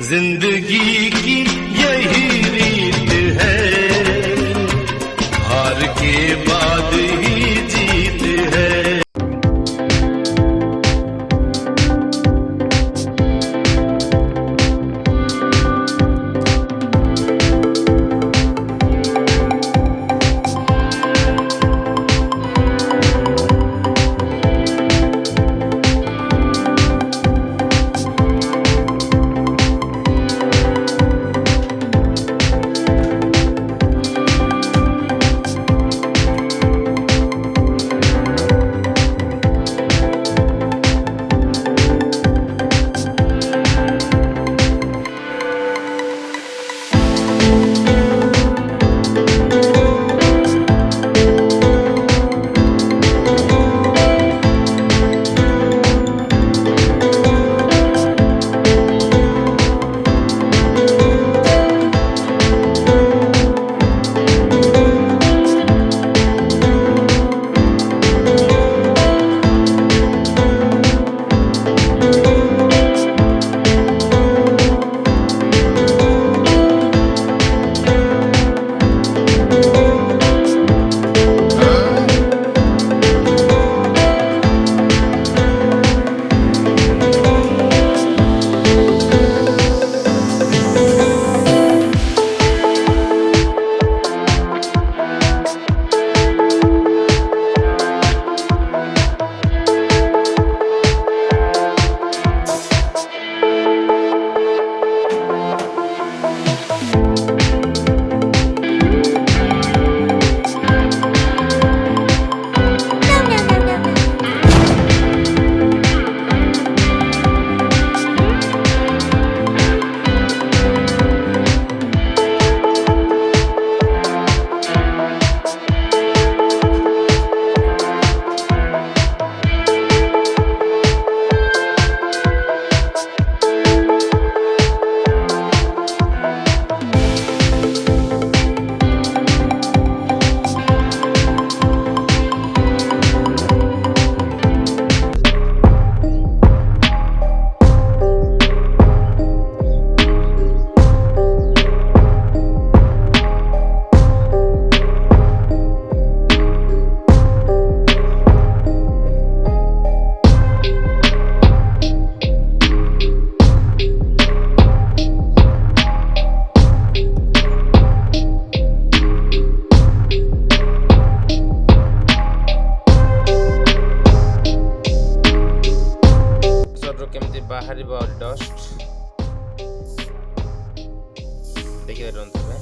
जिंदगी की यही रीत है, हार के बाद ही जीत है। ବାହାରିବ ଡଷ୍ଟ ଦେଖିପାରୁଛନ୍ତି ତମେ।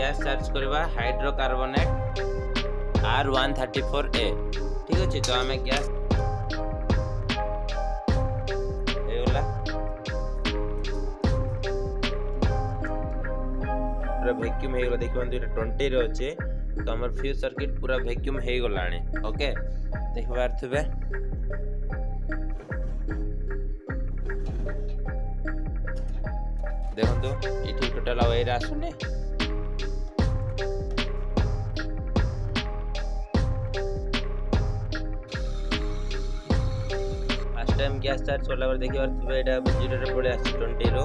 गैस चार्ज करवा हाइड्रोकार्बोनेट R134A ठीक अच्छे। तो आम गैस पूरा वैक्यूम हो गला। देखो 20 रे अच्छे तो हमर फ्यूज सर्किट पूरा वैक्यूम हो गला। ओके देख पारथुबे देखो ये टोटाल एरा आसुनी फास्ट टाइम गैस चार्ज करला पर देखि बार एटा 0 रे पड़े आसी 20 रो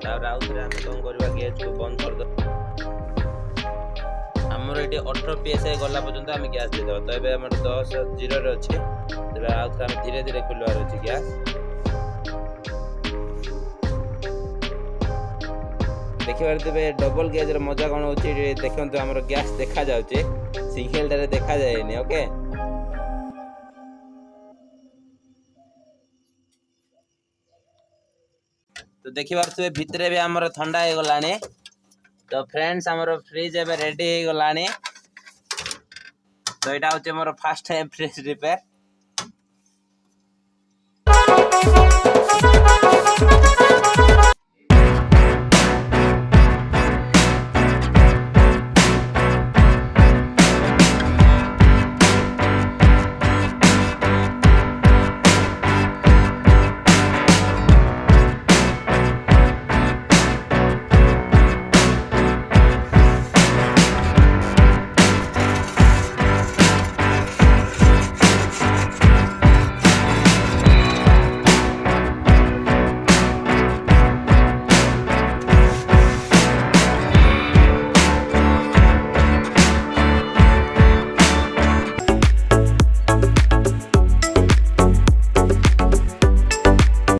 तार आउ थरे हम कोन करबा गैस को बंद कर दो हमर एटी 18 psi गला पर्यंत हम गैस दे दो तो एबे हमर 10 0 रे अछि तबे आउ थरे हम धीरे धीरे खुलवार अछि गैस देखि पारथिबे डबल गैस रे मजा कोन होछि देखंतु हमर गैस देखा जाउचे सिंगल रे देखा जायनी ओके तो देखि पारथिबे भितरे भी हमर ठंडा हे गलानी तो फ्रेंड्स हमर फ्रिज एबे रेडी हे गलानी तो एटा होचे हमर फर्स्ट टाइम फ्रिज रिपेयर